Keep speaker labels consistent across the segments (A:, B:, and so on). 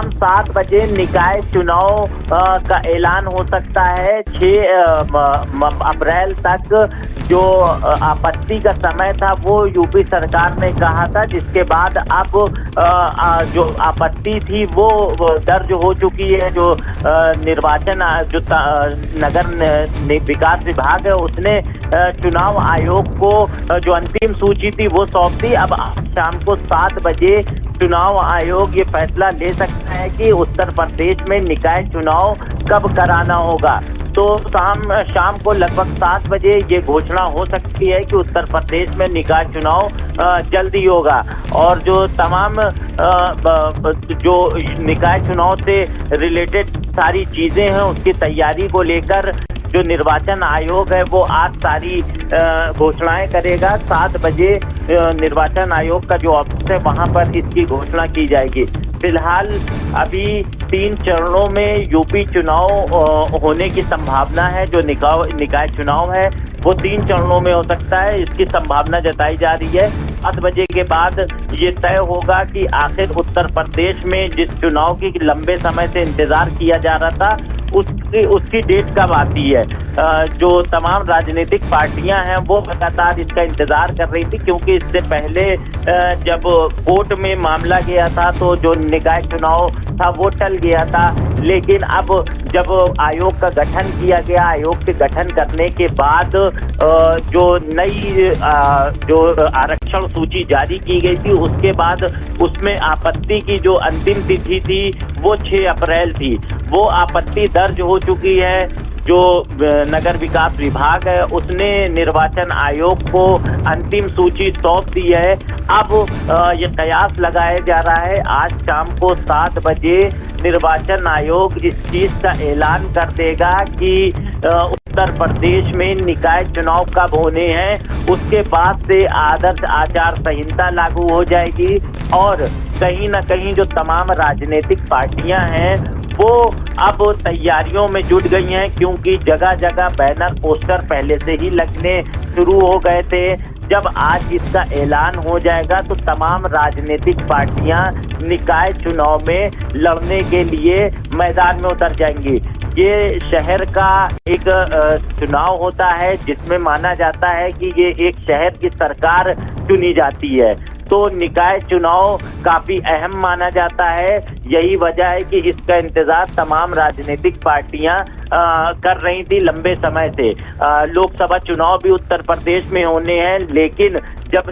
A: शाम 7 बजे निकाय चुनाव का ऐलान हो सकता है। 6 अप्रैल तक जो आपत्ति का समय था वो यूपी सरकार ने कहा था, जिसके बाद अब जो आपत्ति थी वो दर्ज हो चुकी है। जो निर्वाचन जो नगर विकास विभाग है उसने चुनाव आयोग को जो अंतिम सूची थी वो सौंप दी। अब शाम को 7 बजे चुनाव आयोग ये फैसला ले सकता है कि उत्तर प्रदेश में निकाय चुनाव कब कराना होगा। तो शाम को लगभग 7 बजे ये घोषणा हो सकती है कि उत्तर प्रदेश में निकाय चुनाव जल्दी होगा। और जो तमाम जो निकाय चुनाव से रिलेटेड सारी चीजें हैं उसकी तैयारी को लेकर जो निर्वाचन आयोग है वो आज सारी घोषणाएं करेगा। 7 बजे निर्वाचन आयोग का जो ऑफिस है वहां पर इसकी घोषणा की जाएगी। फिलहाल अभी 3 चरणों में यूपी चुनाव होने की संभावना है। जो निकाय चुनाव है वो 3 चरणों में हो सकता है, इसकी संभावना जताई जा रही है। 7 बजे के बाद ये तय होगा कि आखिर उत्तर प्रदेश में जिस चुनाव की लंबे समय से इंतजार किया जा रहा था उसकी डेट कब आती है। जो तमाम राजनीतिक पार्टियां हैं वो लगातार इसका इंतजार कर रही थी, क्योंकि इससे पहले जब कोर्ट में मामला गया था तो जो निकाय चुनाव था वो टल गया था। लेकिन अब जब आयोग का गठन किया गया, आयोग के गठन करने के बाद जो नई जो आरक्षण सूची जारी की गई थी उसके बाद उसमें आपत्ति की जो अंतिम तिथि थी वो 6 अप्रैल थी। वो आपत्ति दर्ज हो चुकी है। जो नगर विकास विभाग है उसने निर्वाचन आयोग को अंतिम सूची सौंप दी है। अब ये कयास लगाया जा रहा है आज शाम को 7 बजे निर्वाचन आयोग इस चीज का ऐलान कर देगा कि उत्तर प्रदेश में निकाय चुनाव कब होने हैं। उसके बाद से आदर्श आचार संहिता लागू हो जाएगी और कहीं ना कहीं जो तमाम राजनीतिक पार्टियां हैं वो अब तैयारियों में जुट गई हैं, क्योंकि जगह जगह बैनर पोस्टर पहले से ही लगने शुरू हो गए थे। जब आज इसका ऐलान हो जाएगा तो तमाम राजनीतिक पार्टियां निकाय चुनाव में लड़ने के लिए मैदान में उतर जाएंगी। ये शहर का एक चुनाव होता है जिसमें माना जाता है कि ये एक शहर की सरकार चुनी जाती है, तो निकाय चुनाव काफी अहम माना जाता है। यही वजह है कि इसका इंतजार तमाम राजनीतिक पार्टियां कर रही थी लंबे समय से। लोकसभा चुनाव भी उत्तर प्रदेश में होने हैं, लेकिन जब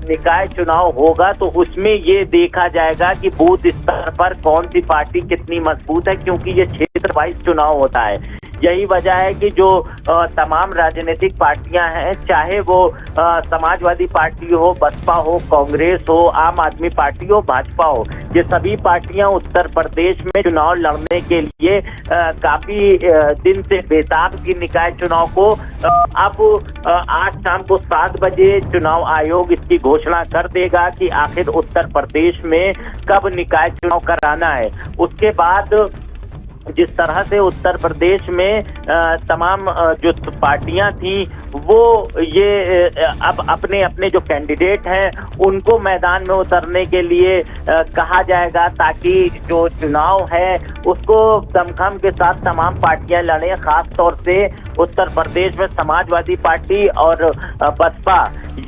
A: निकाय चुनाव होगा तो उसमें ये देखा जाएगा कि बूथ स्तर पर कौन सी पार्टी कितनी मजबूत है, क्योंकि ये क्षेत्र वाइज चुनाव होता है। यही वजह है कि जो तमाम राजनीतिक पार्टियां हैं, चाहे वो समाजवादी पार्टी हो, बसपा हो, कांग्रेस हो, आम आदमी पार्टी हो, भाजपा हो, ये सभी पार्टियां उत्तर प्रदेश में चुनाव लड़ने के लिए काफी दिन से बेताब की निकाय चुनाव को। अब आज शाम को 7 बजे चुनाव आयोग इसकी घोषणा कर देगा कि आखिर उत्तर प्रदेश में कब निकाय चुनाव कराना है। उसके बाद जिस तरह से उत्तर प्रदेश में तमाम जो पार्टियां थी वो ये अब अपने अपने जो कैंडिडेट हैं उनको मैदान में उतरने के लिए कहा जाएगा, ताकि जो चुनाव है उसको दमखम के साथ तमाम पार्टियां लड़ें। खास तौर से उत्तर प्रदेश में समाजवादी पार्टी और बसपा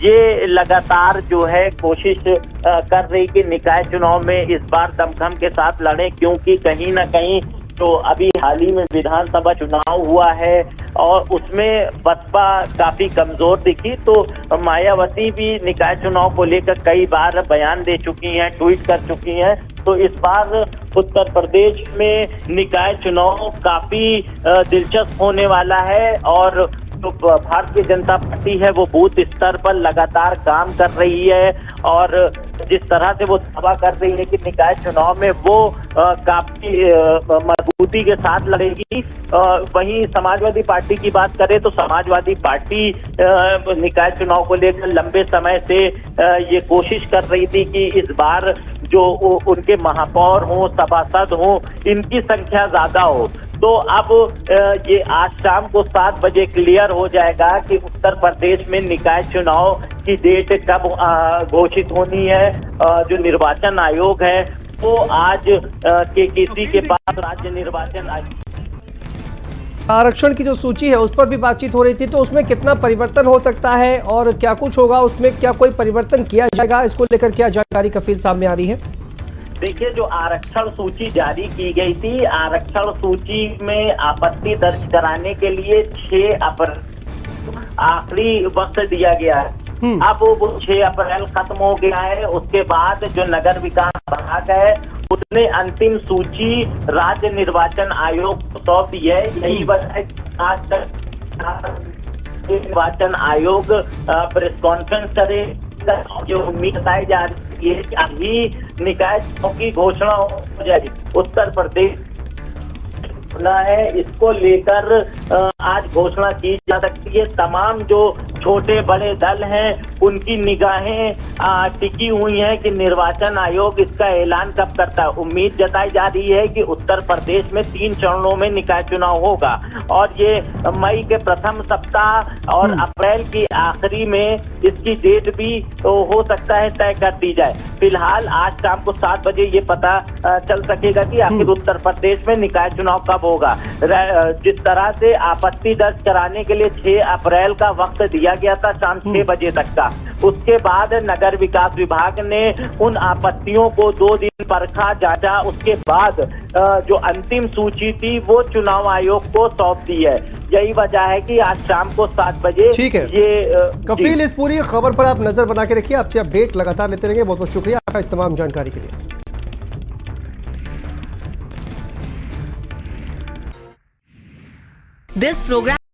A: ये लगातार जो है कोशिश कर रही कि निकाय चुनाव में इस बार दमखम के साथ लड़ें, क्योंकि कहीं ना कहीं तो अभी हाल ही में विधानसभा चुनाव हुआ है और उसमें बसपा काफी कमजोर दिखी। तो मायावती भी निकाय चुनाव को लेकर कई बार बयान दे चुकी हैं, ट्वीट कर चुकी हैं। तो इस बार उत्तर प्रदेश में निकाय चुनाव काफी दिलचस्प होने वाला है और जो भारतीय जनता पार्टी है वो बूथ स्तर पर लगातार काम कर रही है और जिस तरह से वो दावा कर रही है कि निकाय चुनाव में वो काफी मजबूती के साथ लड़ेगी। वहीं समाजवादी पार्टी की बात करें तो समाजवादी पार्टी निकाय चुनाव को लेकर लंबे समय से ये कोशिश कर रही थी कि इस बार जो उनके महापौर हों, सभासद हों, इनकी संख्या ज्यादा हो। तो अब ये आज शाम को 7 बजे क्लियर हो जाएगा कि उत्तर प्रदेश में निकाय चुनाव की डेट कब घोषित होनी है। जो निर्वाचन आयोग है वो आज केकेसी के पास राज्य निर्वाचन
B: आरक्षण की जो सूची है उस पर भी बातचीत हो रही थी, तो उसमें कितना परिवर्तन हो सकता है और क्या कुछ होगा, उसमें क्या कोई परिवर्तन किया जाएगा, इसको लेकर क्या जानकारी कफील सामने आ रही है?
A: देखिए, जो आरक्षण सूची जारी की गई थी, आरक्षण सूची में आपत्ति दर्ज कराने के लिए 6 अप्रैल आखिरी वक्त दिया गया है। अब वो 6 अप्रैल खत्म हो गया है। उसके बाद जो नगर विकास विभाग है उसने अंतिम सूची राज्य निर्वाचन आयोग को सौंप दी है। यही वजह है आज तक निर्वाचन आयोग प्रेस कॉन्फ्रेंस करे, जो उम्मीद बताई जा रही है कि अभी निकाय चुनाव की घोषणा हो जाएगी। उत्तर प्रदेश है, इसको लेकर आज घोषणा की जा सकती है। तमाम जो छोटे बड़े दल हैं उनकी निगाहें टिकी हुई हैं कि निर्वाचन आयोग इसका ऐलान कब करता है। उम्मीद जताई जा रही है कि उत्तर प्रदेश में 3 चरणों में निकाय चुनाव होगा और ये मई के प्रथम सप्ताह और अप्रैल की आखिरी में इसकी डेट भी हो सकता है तय कर दी जाए। फिलहाल आज शाम को 7 बजे ये पता चल सकेगा कि आखिर उत्तर प्रदेश में निकाय चुनाव कब होगा। जिस तरह से आपत्ति दर्ज कराने के लिए 6 अप्रैल का वक्त दिया गया था शाम 6 बजे तक का, उसके बाद नगर विकास विभाग ने उन आपत्तियों को 2 दिन परखा, जांचा। उसके बाद जो अंतिम सूची थी वो चुनाव आयोग को सौंप दी है। यही वजह है कि आज शाम को 7 बजे
B: ठीक है।
A: ये
B: कफील, इस पूरी खबर पर आप नजर बना के रखिए, आपसे अपडेट लगातार लेते रहेंगे। बहुत बहुत शुक्रिया आपका इस तमाम जानकारी के लिए।
C: This program